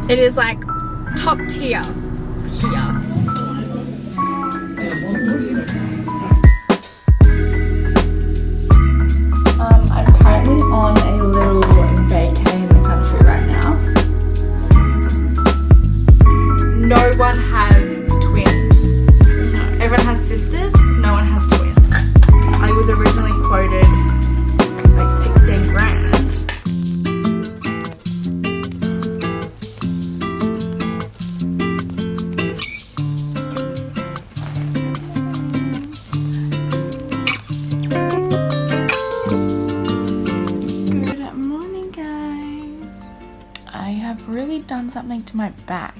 It is like top tier here. I'm currently on a little vacay in the country right now. No one has twins. No. Everyone has sisters, no one has twins. I was originally quoted like 16 grand. Really done something to my back.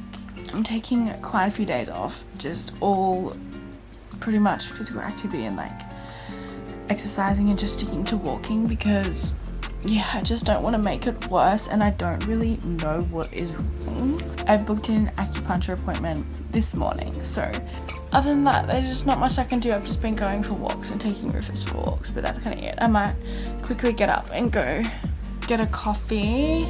I'm taking quite a few days off, just all pretty much physical activity and like exercising and just sticking to walking because yeah, I just don't want to make it worse and I don't really know what is wrong. I booked in an acupuncture appointment this morning, so other than that there's just not much I can do. I've just been going for walks and taking Rufus for walks, but that's kind of it. I might quickly get up and go get a coffee.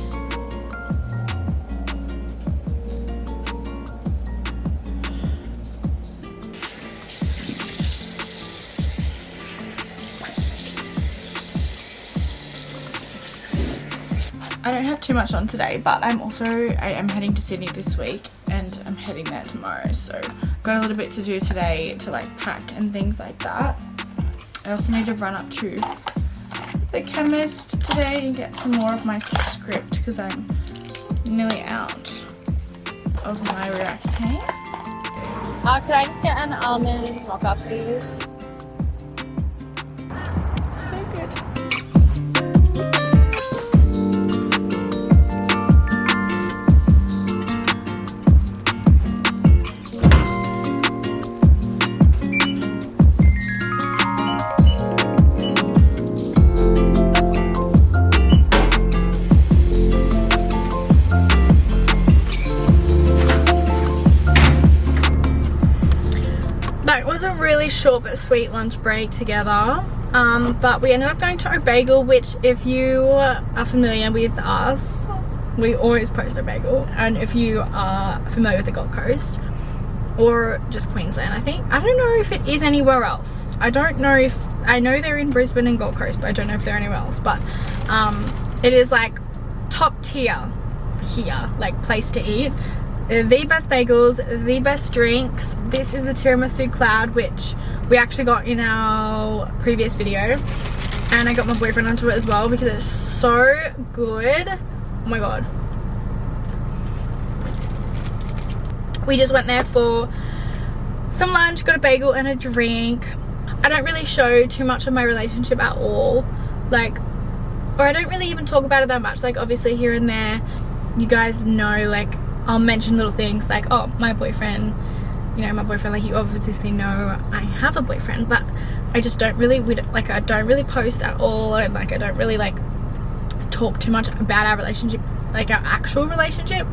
I don't have too much on today, but I am heading to Sydney this week and I'm heading there tomorrow, so got a little bit to do today to like pack and things like that. I also need to run up to the chemist today and get some more of my script because I'm nearly out of my Reactane. Could I just get an almond mocha, please? So good. A really short but sweet lunch break together, but we ended up going to Offical, which if you are familiar with us, we always post Offical, and if you are familiar with the Gold Coast or just Queensland, I don't know if it is anywhere else. I don't know if, I know they're in Brisbane and Gold Coast, but I don't know if they're anywhere else, but it is like top tier here, like place to eat. The best bagels, the best drinks. This is the tiramisu cloud, which we actually got in our previous video, and I got my boyfriend onto it as well because it's so good. Oh my god. We just went there for some lunch, got a bagel and a drink. I don't really show too much of my relationship at all, like, or I don't really even talk about it that much. Like obviously here and there, you guys know, like I'll mention little things like, oh, my boyfriend, you know, my boyfriend, like you obviously know I have a boyfriend, but I just don't really, I don't really post at all, and like I don't really like talk too much about our relationship, like our actual relationship,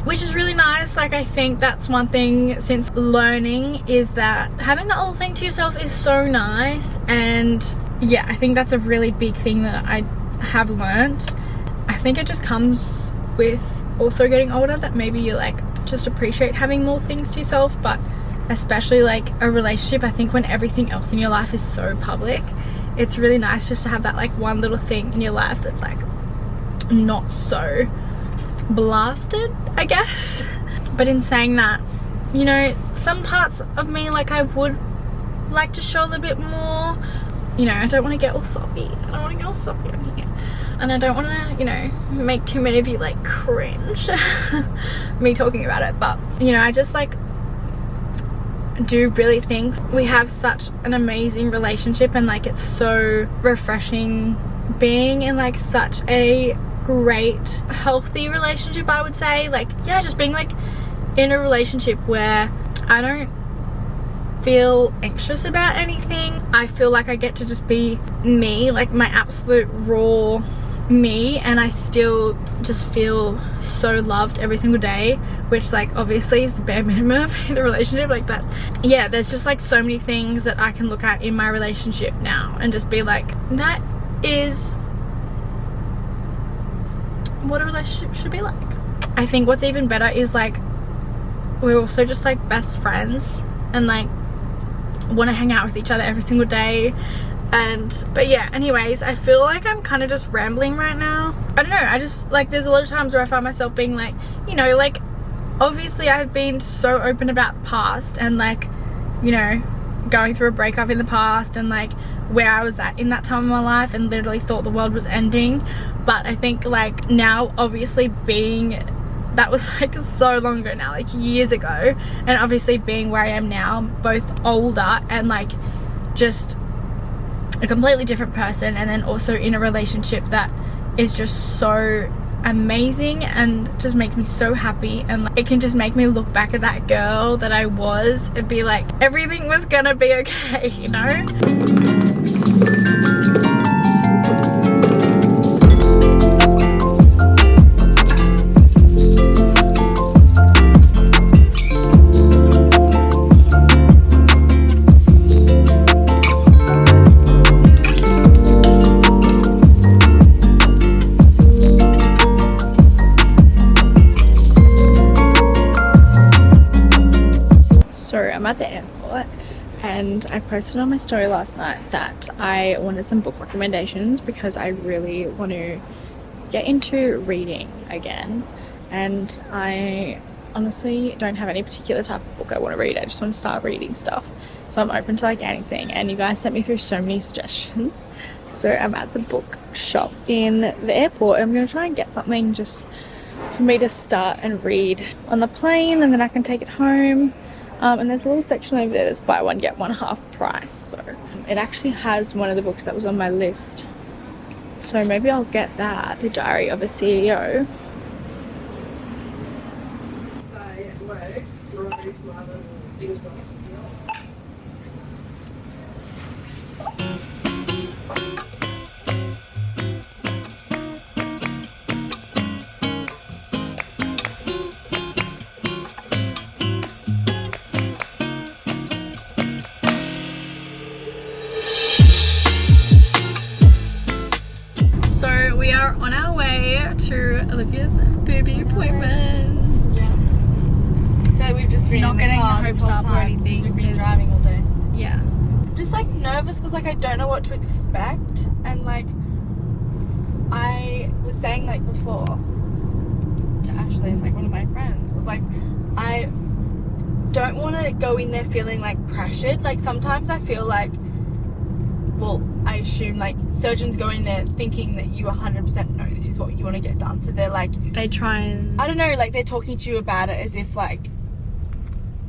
which is really nice. Like I think that's one thing since learning, is that having that little thing to yourself is so nice, and yeah, I think that's a really big thing that I have learned. I think it just comes with also getting older, that maybe you like just appreciate having more things to yourself, but especially like a relationship, I think when everything else in your life is so public, it's really nice just to have that like one little thing in your life that's like not so blasted, I guess. But in saying that, you know, some parts of me, like I would like to show a little bit more, you know, I don't want to get all soppy. I don't want to get all soppy on here. And I don't want to, you know, make too many of you like cringe me talking about it. But, you know, I just like do really think we have such an amazing relationship, and like it's so refreshing being in like such a great, healthy relationship, I would say. Like, yeah, just being like in a relationship where I don't feel anxious about anything. I feel like I get to just be me, like my absolute raw me, and I still just feel so loved every single day, which like obviously is the bare minimum in a relationship like that. Yeah, there's just like so many things that I can look at in my relationship now and just be like, that is what a relationship should be like. I think what's even better is like we're also just like best friends and like want to hang out with each other every single day. But yeah, anyways, I feel like I'm kind of just rambling right now. I don't know, I just like there's a lot of times where I find myself being like, you know, like obviously I've been so open about the past and like, you know, going through a breakup in the past and like where I was at in that time of my life and literally thought the world was ending. But I think like now obviously being, that was like so long ago now, like years ago, and obviously being where I am now, both older and like just a completely different person, and then also in a relationship that is just so amazing and just makes me so happy, and like, it can just make me look back at that girl that I was and be like everything was gonna be okay, you know. I'm at the airport and I posted on my story last night that I wanted some book recommendations because I really want to get into reading again, and I honestly don't have any particular type of book I want to read. I just want to start reading stuff, so I'm open to like anything, and you guys sent me through so many suggestions. So I'm at the book shop in the airport and I'm going to try and get something just for me to start and read on the plane, and then I can take it home. And there's a little section over there that's buy one get one half price, so it actually has one of the books that was on my list, so maybe I'll get that, The Diary of a CEO. So we are on our way to Olivia's booby appointment. That we've just been Not getting car hopes this whole up or time, anything, 'cause we've been because- driving all day. Yeah. I'm just like nervous because like I don't know what to expect, and like I was saying like before to Ashley and like one of my friends, I was like, I don't want to go in there feeling like pressured. Like sometimes I feel like, well, I assume like surgeons go in there thinking that you 100% know this is what you want to get done, so they're like, They try and I don't know, like they're talking to you about it as if like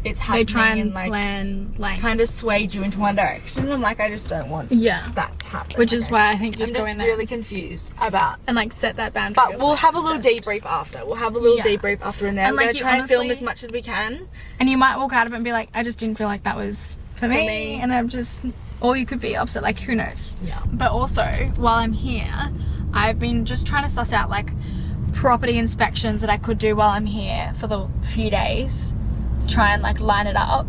it's happening, they try and like plan like kind of swayed you into one direction, and I'm like, I just don't want that to happen. which is Okay. why I think just I'm go just in there really confused about. and like set that boundary. But of, we'll like, have a little just- debrief after. We'll have a little Yeah. debrief after in there. And, We're like, gonna you try and film honestly- as much as we can. And you might walk out of it and be like, I just didn't feel like that was for me. me. And I'm just, or you could be upset, like who knows. Yeah. But also while I'm here, I've been just trying to suss out like property inspections that I could do while I'm here for the few days, try and like line it up.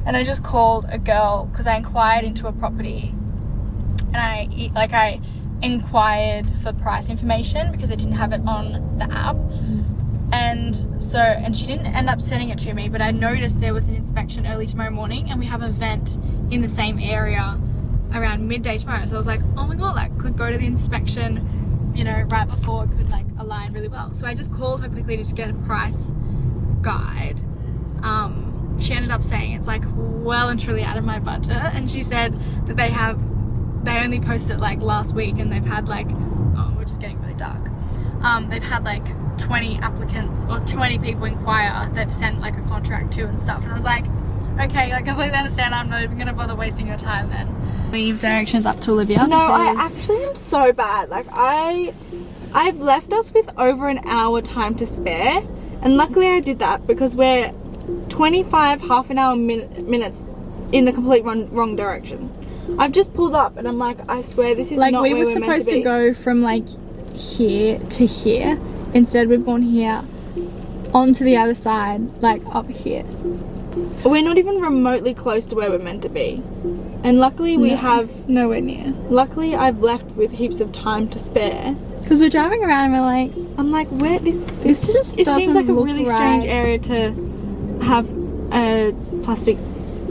And I just called a girl because I inquired into a property, and I inquired for price information because I didn't have it on the app. And she didn't end up sending it to me, but I noticed there was an inspection early tomorrow morning, and we have an event in the same area around midday tomorrow. So I was like, oh my god, like could go to the inspection, you know, right before, it could like align really well. So I just called her quickly to just get a price guide. She ended up saying it's like well and truly out of my budget, and she said that they only posted like last week, and they've had like, oh, we're just getting really dark. They've had like 20 applicants or 20 people inquire they've sent like a contract to and stuff, and I was like, okay, I completely understand, I'm not even gonna bother wasting your time then. Leave directions up to Olivia. No, I actually am so bad. Like I've left us with over an hour time to spare, and luckily I did that because we're 25 half an hour minutes in the complete wrong direction. I've just pulled up and I'm like, I swear this is like, not we where were we're meant supposed to to be. go from like here to here. Instead we've gone here onto the other side, like up here. We're not even remotely close to where we're meant to be, and luckily we have nowhere near. luckily I've left with heaps of time to spare, Because we're driving around and we're like, I'm like, where this just it seems like a doesn't really look strange right. area to have a plastic,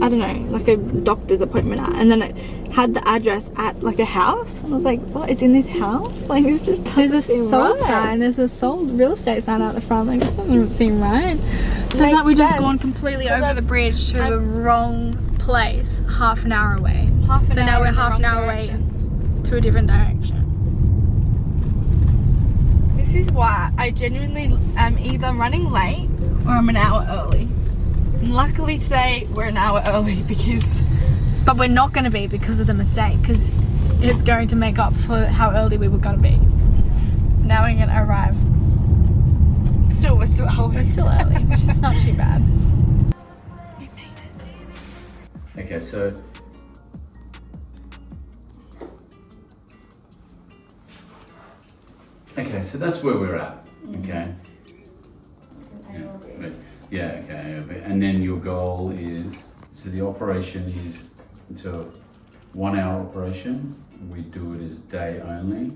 I don't know, like a doctor's appointment at, and then it had the address at like a house, and I was like, what, it's in this house? Like, this just doesn't there's a seem sold right. sign, there's a sold real estate sign out the front. Like, this doesn't seem right. Turns Makes out we just sense. gone completely 'Cause over the bridge to the wrong place, half an hour away. So now we're half an hour away to a different direction. This is why I genuinely am either running late or I'm an hour early. And luckily today we're an hour early because... But we're not going to be because of the mistake, because it's going to make up for how early we were going to be. Now we're going to arrive. we're still early. We're still early, which is not too bad. We made it. Okay, so that's where we're at. Okay. Yeah. Okay. And then your goal is, so the operation is, it's a 1 hour operation. We do it as day only.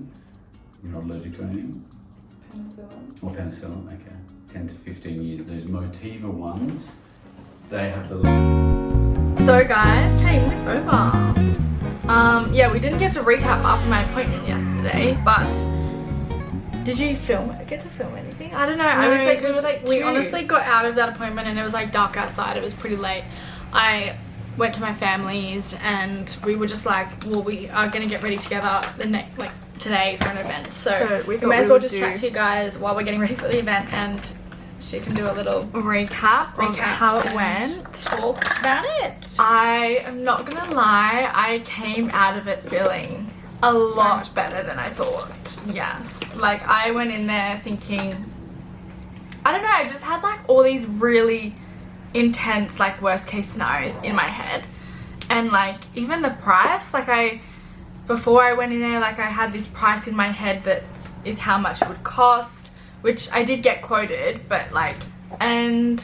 You're not allergic to anything? Penicillin. Or penicillin, okay. 10 to 15 years. Those Motiva ones, they have the... So guys, hey, move over. Yeah, we didn't get to recap after my appointment yesterday, but did you get to film anything? I don't know. I was like, we honestly got out of that appointment and it was like dark outside. It was pretty late. I went to my family's and we were just like, well, we are gonna get ready together today for an event. So we may as well just chat to you guys while we're getting ready for the event, and she can do a little recap on how it went. Talk about it. I am not gonna lie, I came out of it feeling a lot better than I thought. Yes, like I went in there thinking, I don't know, I just had like all these really intense like worst case scenarios in my head, and like even the price, like before I went in there, like I had this price in my head that is how much it would cost, which I did get quoted, but like, and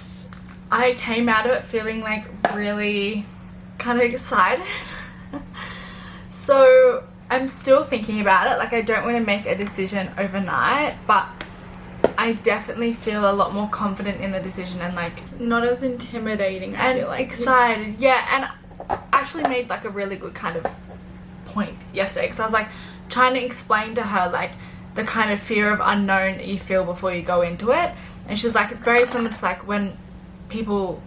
I came out of it feeling like really kind of excited. So I'm still thinking about it. Like, I don't want to make a decision overnight, but I definitely feel a lot more confident in the decision and like not as intimidating, I and feel like. excited. Yeah, and actually made like a really good kind of point yesterday, because I was like trying to explain to her like the kind of fear of unknown that you feel before you go into it, and she was like, it's very similar to like when people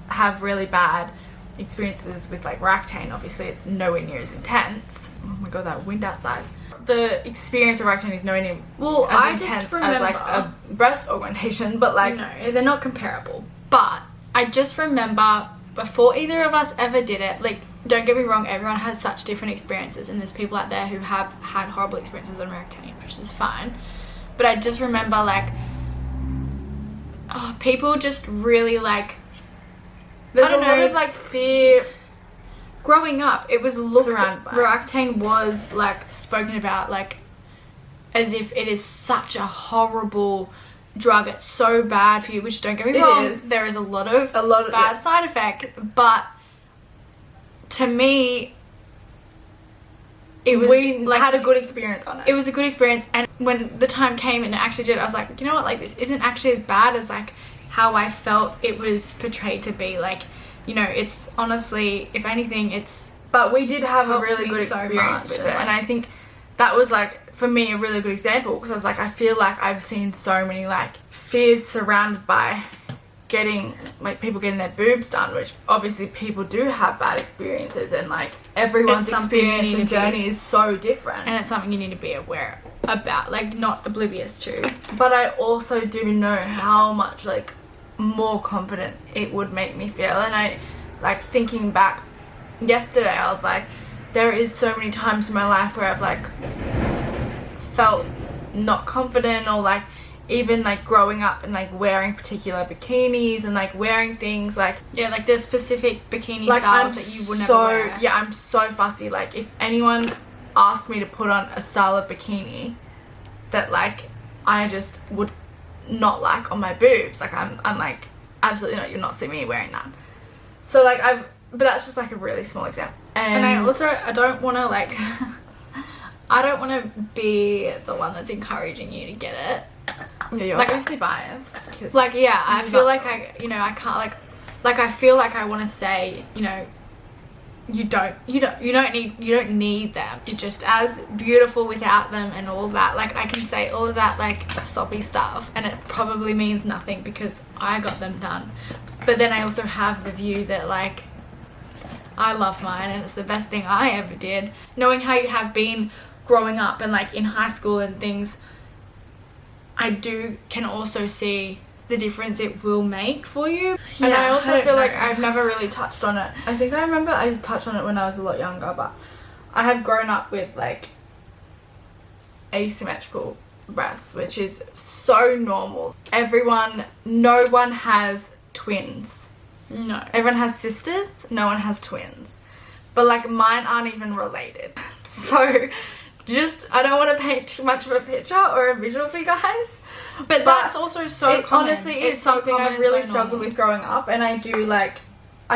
have really bad experiences with like Ractane. Obviously it's nowhere near as intense. Oh my god, that wind outside. The experience of Ractane is nowhere near as intense as like a breast augmentation, but like no, they're not comparable. But I just remember before either of us ever did it, like, don't get me wrong, everyone has such different experiences, and there's people out there who have had horrible experiences on Ractane, which is fine. But I just remember like, people just really like, there's a lot of like fear. Growing up, it was looked at, Ractane was like spoken about like as if it is such a horrible drug, it's so bad for you, which don't get me wrong, there is a lot of bad side effect, but to me it was, we like, had a good experience on it. It was a good experience, and when the time came and it actually did, I was like, you know what, like, this isn't actually as bad as like how I felt it was portrayed to be. Like, you know, it's honestly, if anything, it's, but we did have a really good experience with it, and I think that was like, for me, a really good example, because I was like, I feel like I've seen so many like fears surrounded by getting, like, people getting their boobs done, which obviously people do have bad experiences, and like everyone's experience and journey is so different, and it's something you need to be aware about, like not oblivious to. But I also do know how much like more confident it would make me feel, and I like thinking back yesterday, I was like, there is so many times in my life where I've like felt not confident, or like even like growing up and like wearing particular bikinis and like wearing things like, yeah, like there's specific bikini like styles that you would never wear. Yeah, I'm so fussy. Like if anyone asked me to put on a style of bikini that like I just would not like on my boobs, like I'm like, absolutely not, you'll not see me wearing that. So like but that's just like a really small example. And I don't want to like I don't want to be the one that's encouraging you to get it. Yeah, you're Like, obviously biased. Like, yeah, I feel like biased. I can't I feel like I want to say, you don't need them. You're just as beautiful without them and all that. Like, I can say all of that like soppy stuff and it probably means nothing because I got them done. But then I also have the view that like I love mine and it's the best thing I ever did. Knowing how you have been growing up and like in high school and things, I can also see the difference it will make for you. And I also feel like I've never really touched on it. I think I remember I touched on it when I was a lot younger, but I have grown up with like asymmetrical breasts, which is so normal. No one has twins. No. Everyone has sisters, no one has twins. But like mine aren't even related. So I don't want to paint too much of a picture or a visual for you guys. But that's also so common. Honestly, it's something I've really struggled with growing up, and I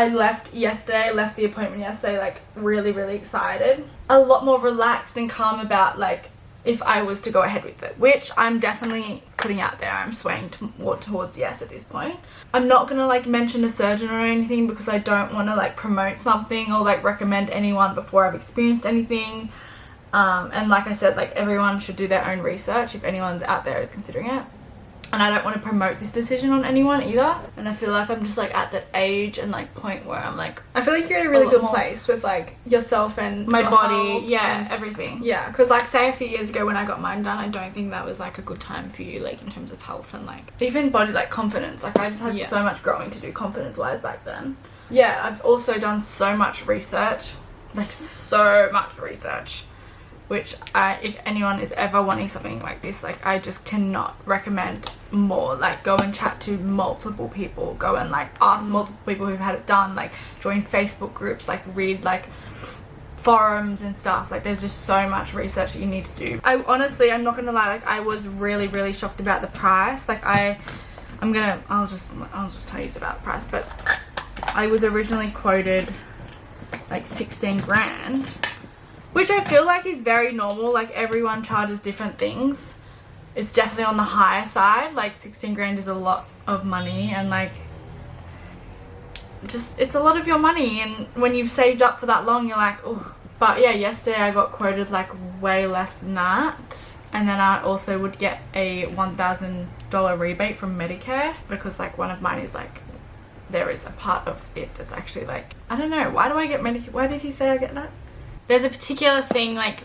left the appointment yesterday like really, really excited. A lot more relaxed and calm about like if I was to go ahead with it, which I'm definitely putting out there. I'm swaying more towards yes at this point. I'm not gonna like mention a surgeon or anything because I don't want to like promote something or like recommend anyone before I've experienced anything. And like I said, like everyone should do their own research if anyone's out there is considering it. And I don't want to promote this decision on anyone either. And I feel like I'm just like at that age and like point where I'm like, I feel like you're in a really good place with like yourself and my body, yeah, everything. Yeah, because like say a few years ago when I got mine done, I don't think that was like a good time for you, like in terms of health and like even body, like confidence. Like I just had so much growing to do confidence wise back then. Yeah, I've also done so much research, like so much research, which if anyone is ever wanting something like this, like I just cannot recommend more. Like go and chat to multiple people, go and like ask multiple people who've had it done, like join Facebook groups, like read like forums and stuff. Like there's just so much research that you need to do. I'm not gonna lie, like I was really, really shocked about the price. Like I'll just tell you about the price, but I was originally quoted like 16 grand, which I feel like is very normal. Like everyone charges different things. It's definitely on the higher side. Like 16 grand is a lot of money, and like just it's a lot of your money, and when you've saved up for that long you're like, oh. But yeah, yesterday I got quoted like way less than that, and then I also would get a $1,000 rebate from Medicare because like one of mine is like there is a part of it that's actually like, I don't know, why do I get Medicare? Why did he say I get that? There's a particular thing like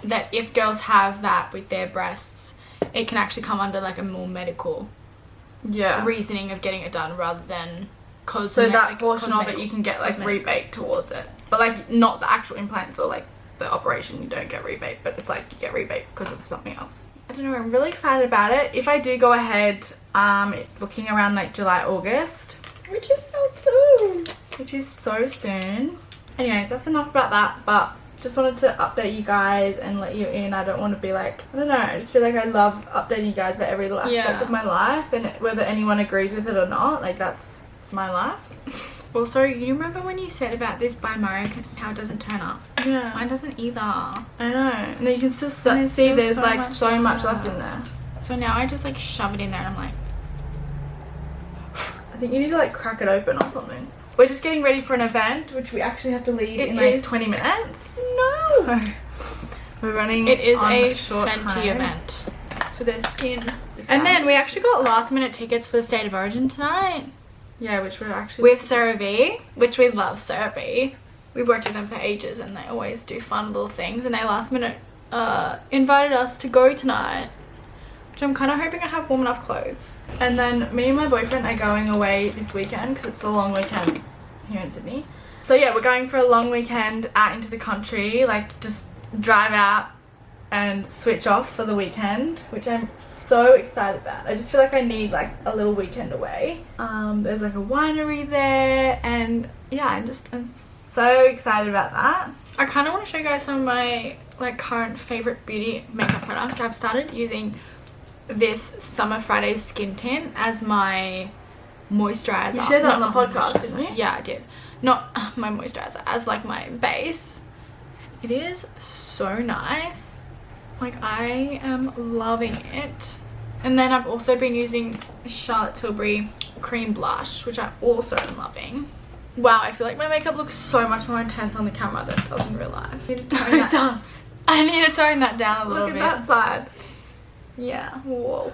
that if girls have that with their breasts, it can actually come under like a more medical reasoning of getting it done rather than that portion of it you can get like rebate towards it, but like not the actual implants or like the operation you don't get rebate, but it's like you get rebate because of something else. I don't know, I'm really excited about it. If I do go ahead, looking around like July, August, which is so soon. Anyways, that's enough about that, but just wanted to update you guys and let you in. I don't want to be like, I don't know, I just feel like I love updating you guys about every little aspect of my life, and whether anyone agrees with it or not, like it's my life. Also, you remember when you said about this by Mario, how it doesn't turn up? Yeah. Mine doesn't either. I know. And then you can still see there's like so much left in there. So now I just like shove it in there and I'm like, I think you need to like crack it open or something. We're just getting ready for an event, which we actually have to leave in like 20 minutes. No. So we're running. It is a Fenty event for their skin. And then we actually got last minute tickets for the State of Origin tonight. Yeah, which we're actually with Sarah V, which we love Sarah V. We've worked with them for ages and they always do fun little things, and they last minute invited us to go tonight, which I'm kind of hoping I have warm enough clothes. And then me and my boyfriend are going away this weekend because it's the long weekend here in Sydney. So yeah, we're going for a long weekend out into the country, like just drive out and switch off for the weekend, which I'm so excited about. I just feel like I need like a little weekend away. There's like a winery there, and yeah, I'm so excited about that. I kind of want to show you guys some of my like current favorite beauty makeup products. I've started using this Summer Fridays skin tint as my moisturizer. You shared that on the podcast, didn't you? Yeah, I did. Not my moisturizer, as like my base. It is so nice. Like, I am loving it. And then I've also been using Charlotte Tilbury cream blush, which I also am loving. Wow, I feel like my makeup looks so much more intense on the camera than it does in real life. I need to tone that down. I need to tone that down a little bit. Look at that side. Yeah. Whoa.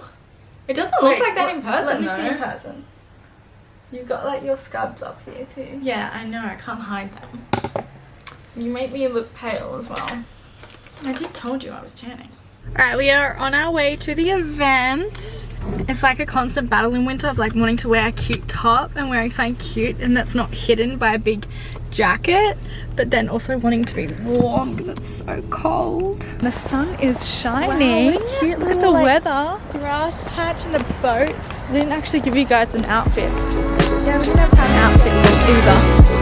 It doesn't look like that in person. Let me though. see in person. You've got like your scabs up here too. Yeah, I know. I can't hide them. You make me look pale as well. I did told you I was tanning. Alright, we are on our way to the event. It's like a constant battle in winter of like wanting to wear a cute top and wearing something cute and that's not hidden by a big jacket, but then also wanting to be warm because it's so cold. The sun is shining. Wow, Cute, look at the weather. Grass patch and the boats. I didn't actually give you guys an outfit. Yeah, we didn't have an outfit either.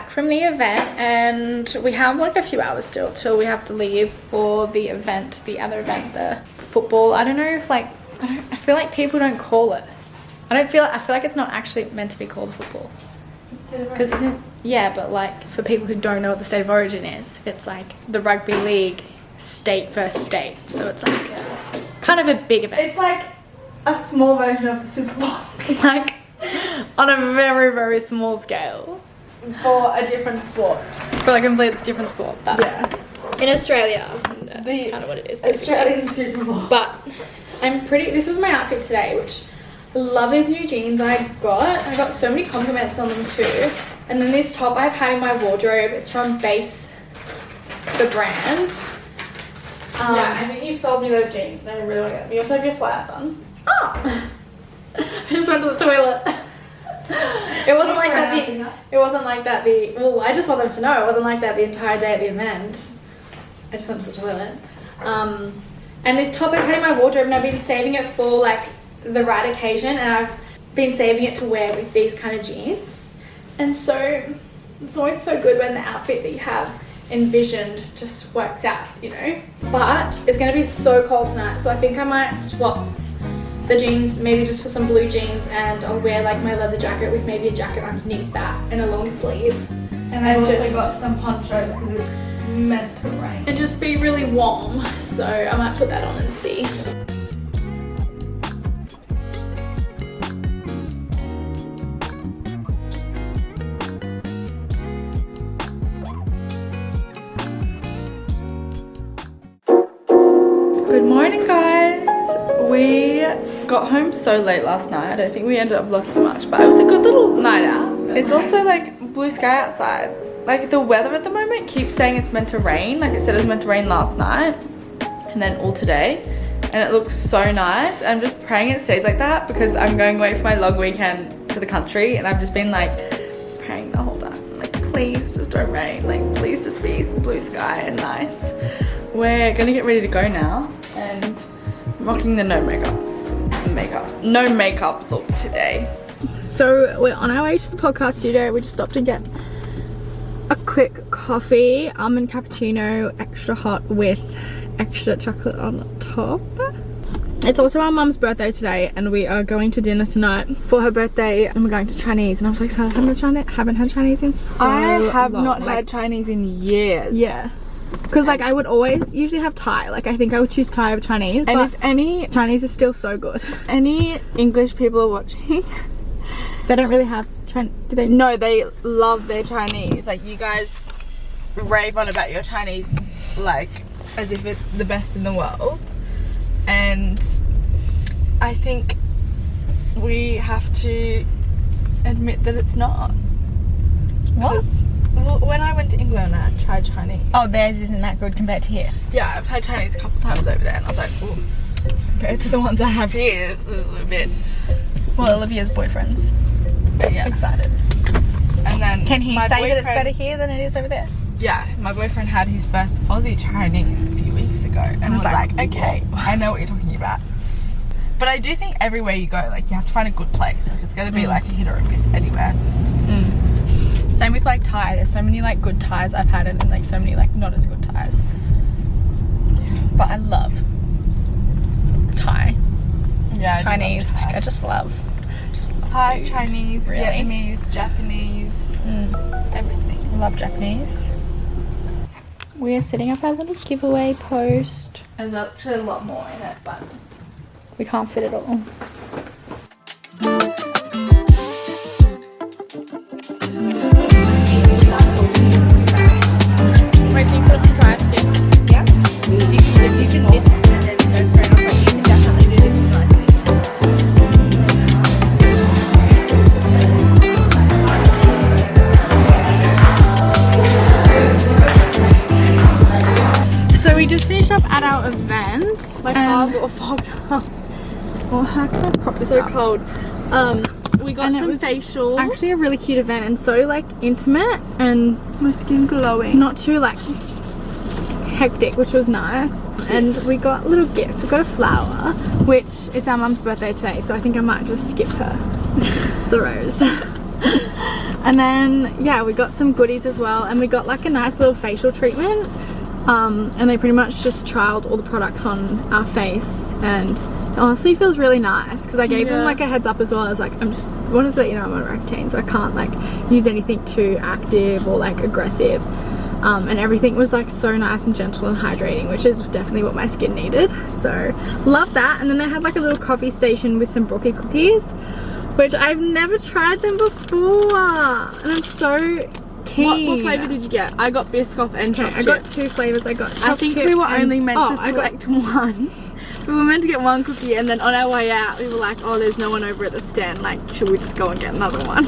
From the event, and we have like a few hours still till we have to leave for the event, the other event, the football. I don't know if like, I feel like people don't call it. I feel like it's not actually meant to be called football. Because isn't, yeah, but like for people who don't know what the state of origin is, it's like the rugby league state versus state. So it's like kind of a big event. It's like a small version of the Super Bowl. Like on a very, very small scale. For a different sport. For like a completely different sport. But Yeah. in Australia, that's kind of what it is. Basically. Australian Super Bowl. But this was my outfit today, which I love these new jeans I got so many compliments on them too. And then this top I've had in my wardrobe, it's from Base, the brand. Yeah, I think you've sold me those jeans and I really want to get them. You also have your flat bun. Oh! I just went to the toilet. It wasn't like that well, I just want them to know it wasn't like that the entire day at the event. I just went to the toilet. And this top I've had in my wardrobe and I've been saving it for like the right occasion, and I've been saving it to wear with these kind of jeans. And so it's always so good when the outfit that you have envisioned just works out, you know. But it's gonna be so cold tonight, so I think I might swap the jeans maybe just for some blue jeans, and I'll wear like my leather jacket with maybe a jacket underneath that and a long sleeve. And I also got some ponchos because it's meant to rain. And just be really warm, so I might put that on and see. Good morning, guys. We got home so late last night. I don't think we ended up vlogging much, but it was a good little night out. It's also like blue sky outside. Like the weather at the moment keeps saying it's meant to rain. Like it said it was meant to rain last night and then all today. And it looks so nice. I'm just praying it stays like that because I'm going away for my long weekend to the country, and I've just been like praying the whole time. Like please just don't rain. Like please just be some blue sky and nice. We're gonna get ready to go now, and I'm rocking the no makeup look today. So we're on our way to the podcast studio. We just stopped to get a quick coffee, almond cappuccino, extra hot with extra chocolate on top. It's also our mum's birthday today, and we are going to dinner tonight for her birthday, and we're going to Chinese. And I was like, so I haven't had Chinese in so long. I have not had Chinese in years. Yeah. Because like I would always usually have Thai. Like I think I would choose Thai over Chinese. And but if any Chinese is still so good. Any English people are watching, they don't really have Chinese, do they? No, they love their Chinese. Like you guys rave on about your Chinese like as if it's the best in the world, and I think we have to admit that it's not. What? Well, when I went to England I tried Chinese. Oh, theirs isn't that good compared to here. Yeah, I've had Chinese a couple times over there and I was like, ooh, compared to the ones I have here, this is a bit. Well, Olivia's boyfriend's excited. And then Can he my say that it's boyfriend- better here than it is over there? Yeah, my boyfriend had his first Aussie Chinese a few weeks ago and was like, okay, I know what you're talking about. But I do think everywhere you go, like, you have to find a good place. Like, it's going to be like a hit or a miss anywhere. Same with like Thai. There's so many like good Thais I've had, and then like so many like not as good Thais. But I love Thai, Yeah, Chinese. I do love Like, I just love Thai, food. Chinese, Really? Vietnamese, Japanese, everything. I love Japanese. We're setting up our little giveaway post. There's actually a lot more in it, but We can't fit it all. Wait, so you put it on dry skin? Yeah. You can this and then go straight on, but you can definitely do this with dry skin. So we just finished up at our event. my car's all fogged up. Well, how can I prop this So up? cold. We got And it some was facials. Actually a really cute event and so like intimate and my skin glowing. not too like hectic, which was nice. And we got little gifts. We got a flower, which it's our mum's birthday today, so I think I might just give her the rose. And then yeah, we got some goodies as well, and we got like a nice little facial treatment. And they pretty much just trialed all the products on our face, and it honestly feels really nice because I gave them like a heads up as well. I was like, I wanted to let you know I'm on Roaccutane, so I can't like use anything too active or like aggressive. And everything was like so nice and gentle and hydrating, which is definitely what my skin needed. So love that. And then they had like a little coffee station with some brookie cookies, which I've never tried them before, and I'm so keen. What flavour did you get? I got Biscoff and Okay, chocolate. I got two flavors. I got chocolate I think we were only meant to I got select one. We were meant to get one cookie, and then on our way out we were like, oh, there's no one over at the stand, like, should we just go and get another one?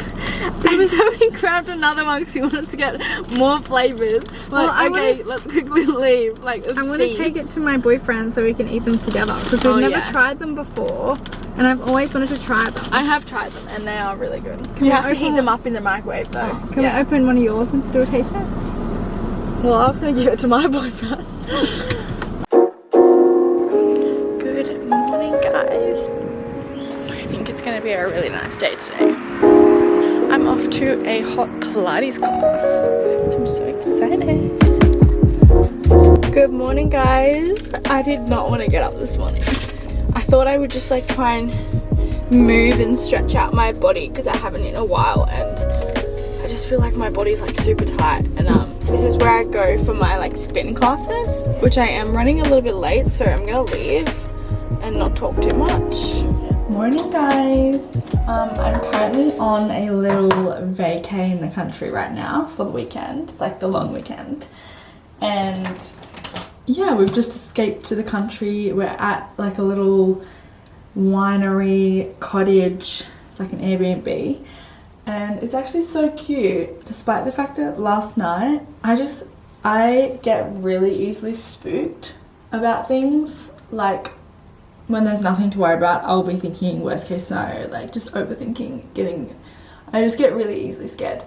And so we grabbed another one because we wanted to get more flavours. Well, Like, okay, let's quickly leave. Like, I want to take it to my boyfriend so we can eat them together because we've never tried them before, and I've always wanted to try them. I have tried them and they are really good. Can You we have to open heat one? them up in the microwave though. Can we open one of yours and do a taste test? Well, I was going to give it to my boyfriend. Good morning, guys. I think it's going to be a really nice day today. I'm off to a hot Pilates class. I'm so excited. Good morning, guys. I did not want to get up this morning. I thought I would just like try and move and stretch out my body because I haven't in a while, and I just feel like my body's like super tight. And this is where I go for my like spin classes, which I am running a little bit late, so I'm gonna leave and not talk too much. Morning, guys. I'm currently on a little vacay in the country right now for the weekend. It's like the long weekend, and yeah, we've just escaped to the country. We're at like a little winery cottage. It's like an Airbnb, and it's actually so cute, despite the fact that last night I get really easily spooked about things. Like when there's nothing to worry about, I'll be thinking worst case scenario, like just overthinking, I just get really easily scared.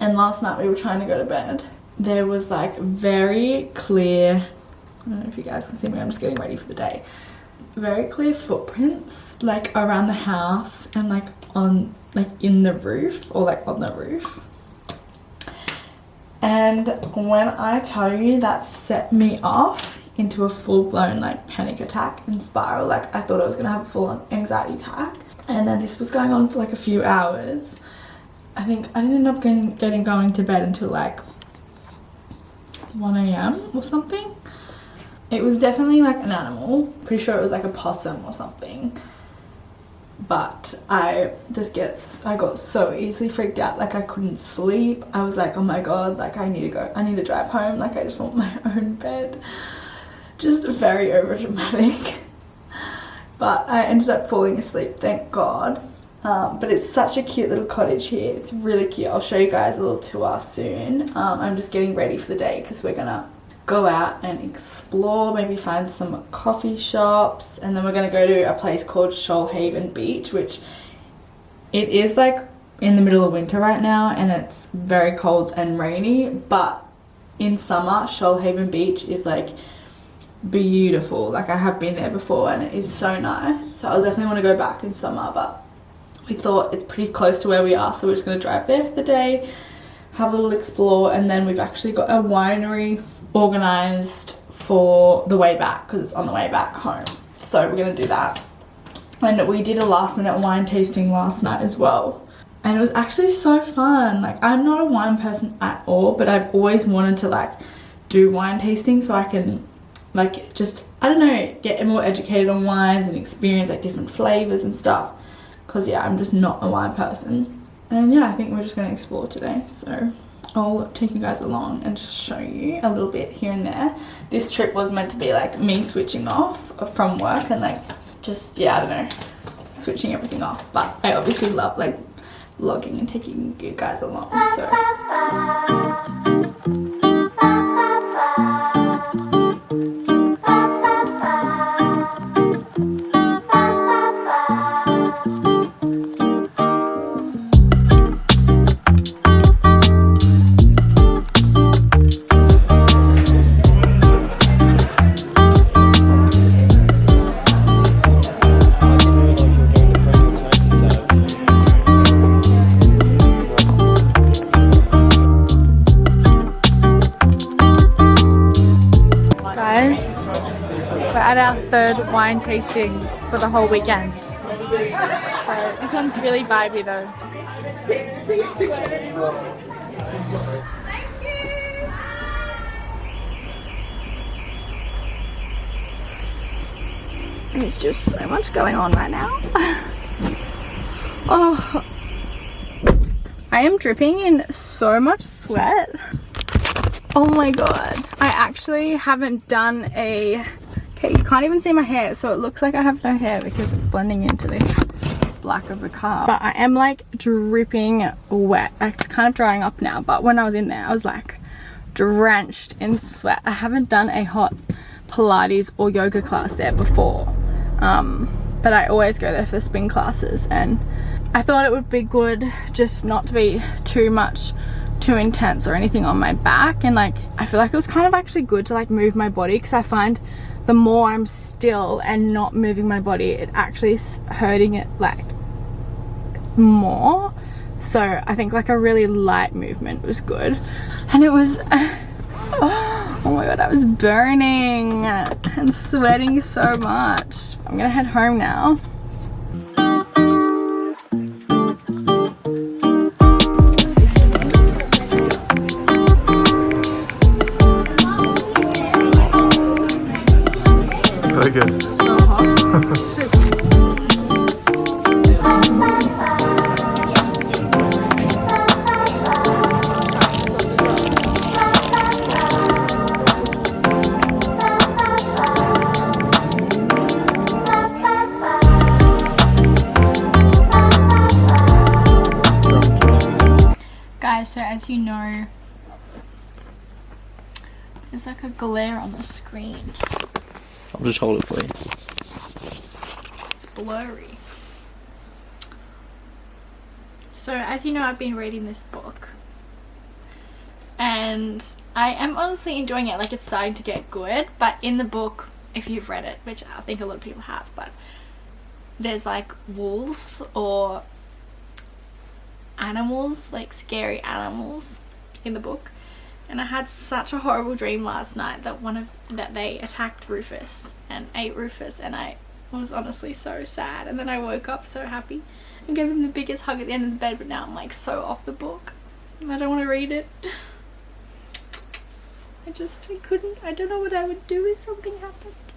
And last night we were trying to go to bed. There was like very clear, I don't know if you guys can see me, I'm just getting ready for the day. Very clear footprints like around the house and like on like in the roof or like on the roof. And when I tell you, that set me off into a full-blown like panic attack and spiral. Like I thought I was gonna have a full-on anxiety attack, and then this was going on for like a few hours. I think I didn't end up going to bed until like 1 a.m. or something. It was definitely like an animal. Pretty sure it was like a possum or something. but I got so easily freaked out. Like, I couldn't sleep. I was like, oh my god, like I need to drive home. Like, I just want my own bed. Just very overdramatic. But I ended up falling asleep, thank god. But it's such a cute little cottage here. It's really cute. I'll show you guys a little tour soon. I'm just getting ready for the day because we're gonna go out and explore, maybe find some coffee shops, and then we're gonna go to a place called Shoalhaven Beach, which it is like in the middle of winter right now and it's very cold and rainy, but in summer Shoalhaven Beach is like beautiful. Like, I have been there before and it is so nice, so I'll definitely want to go back in summer, but we thought it's pretty close to where we are, so we're just going to drive there for the day, have a little explore, and then we've actually got a winery organized for the way back because it's on the way back home, so we're going to do that. And we did a last minute wine tasting last night as well, and it was actually so fun. Like, I'm not a wine person at all, but I've always wanted to like do wine tasting so I can like just, I don't know, get more educated on wines and experience like different flavors and stuff, because yeah, I'm just not a wine person. And yeah, I think we're just going to explore today, so I'll take you guys along and just show you a little bit here and there. This trip was meant to be like me switching off from work and like just, yeah, I don't know, switching everything off, but I obviously love like vlogging and taking you guys along, so at our third wine tasting for the whole weekend. So this one's really vibey though. There's just so much going on right now. Oh, I am dripping in so much sweat. Oh my god. I actually haven't done a... Okay, you can't even see my hair, so it looks like I have no hair because it's blending into the black of the car. But I am like dripping wet. It's kind of drying up now, but when I was in there, I was like drenched in sweat. I haven't done a hot Pilates or yoga class there before, but I always go there for the spin classes, and I thought it would be good just not to be too intense or anything on my back. And like, I feel like it was kind of actually good to like move my body, because I find the more I'm still and not moving my body, it actually is hurting it like more. So I think like a really light movement was good. And it was oh my god, I was burning and sweating so much. I'm gonna head home now. Good. Guys, so as you know, there's like a glare on the screen. I'll just hold it for you. It's blurry. So as you know, I've been reading this book and I am honestly enjoying it. Like, it's starting to get good, but in the book, if you've read it, which I think a lot of people have, but there's like wolves or animals, like scary animals in the book. And I had such a horrible dream last night that they attacked Rufus and ate Rufus, and I was honestly so sad. And then I woke up so happy and gave him the biggest hug at the end of the bed, but now I'm like so off the book and I don't want to read it. I don't know what I would do if something happened.